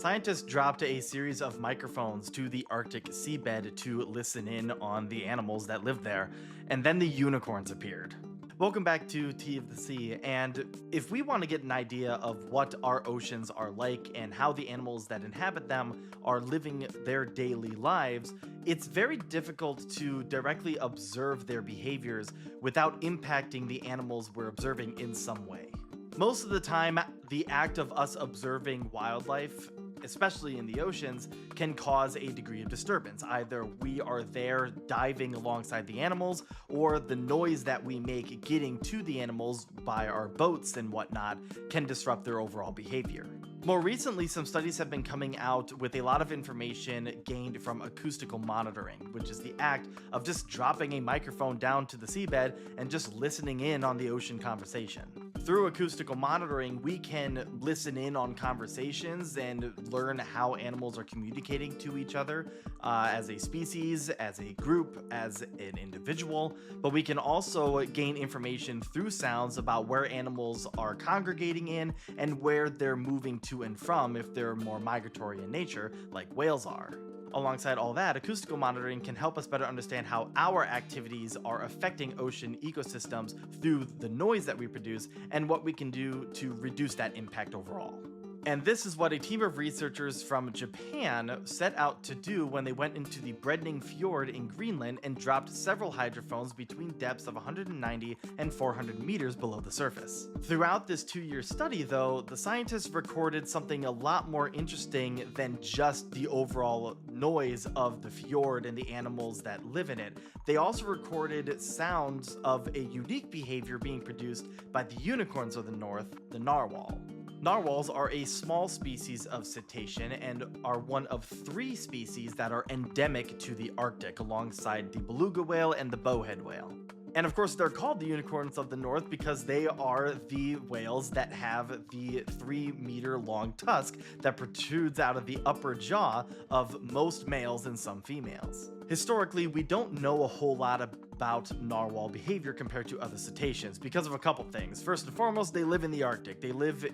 Scientists dropped a series of microphones to the Arctic seabed to listen in on the animals that lived there, and then the unicorns appeared. Welcome back to Tea of the Sea, and if we want to get an idea of what our oceans are like and how the animals that inhabit them are living their daily lives, it's very difficult to directly observe their behaviors without impacting the animals we're observing in some way. Most of the time, the act of us observing wildlife, especially in the oceans, can cause a degree of disturbance. Either we are there diving alongside the animals, or the noise that we make getting to the animals by our boats and whatnot can disrupt their overall behavior. More recently, some studies have been coming out with a lot of information gained from acoustical monitoring, which is the act of just dropping a microphone down to the seabed and just listening in on the ocean conversation. Through acoustical monitoring, we can listen in on conversations and learn how animals are communicating to each other as a species, as a group, as an individual. But we can also gain information through sounds about where animals are congregating in and where they're moving to and from if they're more migratory in nature, like whales are. Alongside all that, acoustical monitoring can help us better understand how our activities are affecting ocean ecosystems through the noise that we produce and what we can do to reduce that impact overall. And this is what a team of researchers from Japan set out to do when they went into the Fjord in Greenland and dropped several hydrophones between depths of 190 and 400 meters below the surface. Throughout this 2-year study, though, the scientists recorded something a lot more interesting than just the overall noise of the fjord and the animals that live in it. They also recorded sounds of a unique behavior being produced by the unicorns of the north, the narwhal. Narwhals are a small species of cetacean and are one of 3 species that are endemic to the Arctic, alongside the beluga whale and the bowhead whale. And of course, they're called the unicorns of the north because they are the whales that have the 3-meter long tusk that protrudes out of the upper jaw of most males and some females. Historically, we don't know a whole lot about narwhal behavior compared to other cetaceans because of a couple things. First and foremost, they live in the Arctic. They live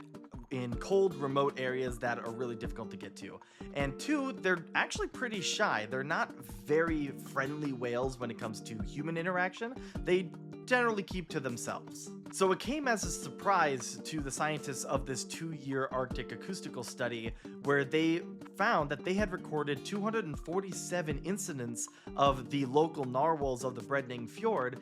in cold, remote areas that are really difficult to get to. And 2, they're actually pretty shy. They're not very friendly whales when it comes to human interaction. They generally keep to themselves. So it came as a surprise to the scientists of this 2-year Arctic acoustical study, where they found that they had recorded 247 incidents of the local narwhals of the Fjord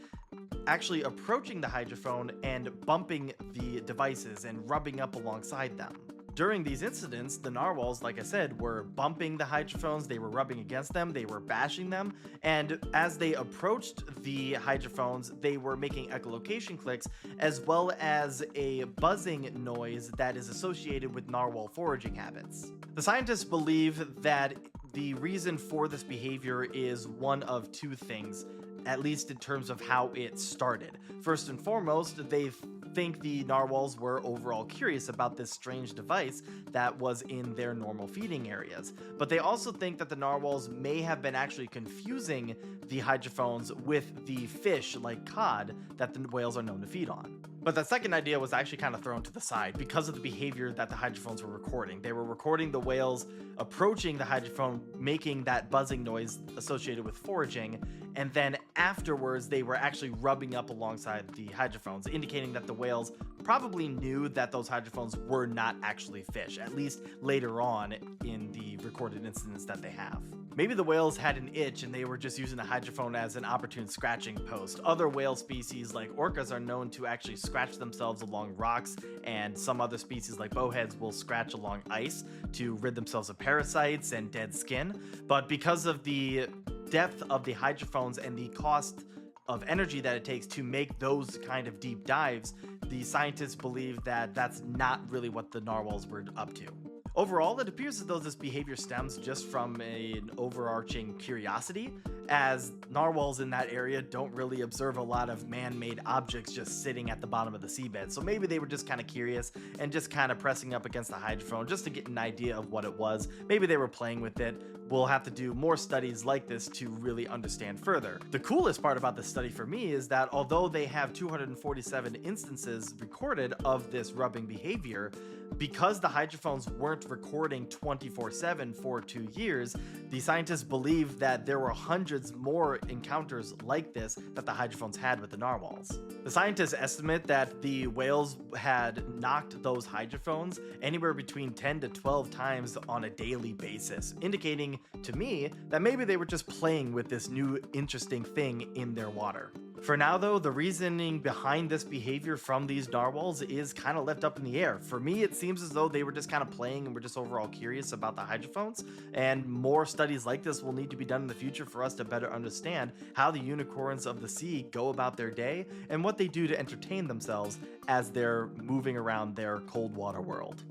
actually approaching the hydrophone and bumping the devices and rubbing up alongside them. During these incidents, the narwhals, like I said, were bumping the hydrophones, they were rubbing against them, they were bashing them, and as they approached the hydrophones, they were making echolocation clicks, as well as a buzzing noise that is associated with narwhal foraging habits. The scientists believe that the reason for this behavior is one of 2 things, at least in terms of how it started. First and foremost, they think the narwhals were overall curious about this strange device that was in their normal feeding areas. But they also think that the narwhals may have been actually confusing the hydrophones with the fish, like cod, that the whales are known to feed on. But the second idea was actually kind of thrown to the side because of the behavior that the hydrophones were recording. They were recording the whales approaching the hydrophone, making that buzzing noise associated with foraging, and then afterwards they were actually rubbing up alongside the hydrophones, indicating that the whales probably knew that those hydrophones were not actually fish, at least later on in the recorded incidents that they have. Maybe the whales had an itch and they were just using the hydrophone as an opportune scratching post. Other whale species like orcas are known to actually scratch themselves along rocks, and some other species like bowheads will scratch along ice to rid themselves of parasites and dead skin. But because of the depth of the hydrophones and the cost of energy that it takes to make those kind of deep dives, the scientists believe that that's not really what the narwhals were up to. Overall, it appears as though this behavior stems just from an overarching curiosity, as narwhals in that area don't really observe a lot of man-made objects just sitting at the bottom of the seabed. So maybe they were just kind of curious and just kind of pressing up against the hydrophone just to get an idea of what it was. Maybe they were playing with it. We'll have to do more studies like this to really understand further. The coolest part about this study for me is that although they have 247 instances recorded of this rubbing behavior, because the hydrophones weren't weren't recording 24/7 for 2 years, the scientists believe that there were hundreds more encounters like this that the hydrophones had with the narwhals. The scientists estimate that the whales had knocked those hydrophones anywhere between 10 to 12 times on a daily basis, indicating to me that maybe they were just playing with this new interesting thing in their water. For now though, the reasoning behind this behavior from these narwhals is kind of left up in the air. For me, it seems as though they were just kind of playing and were just overall curious about the hydrophones, and more studies like this will need to be done in the future for us to better understand how the unicorns of the sea go about their day and what they do to entertain themselves as they're moving around their cold water world.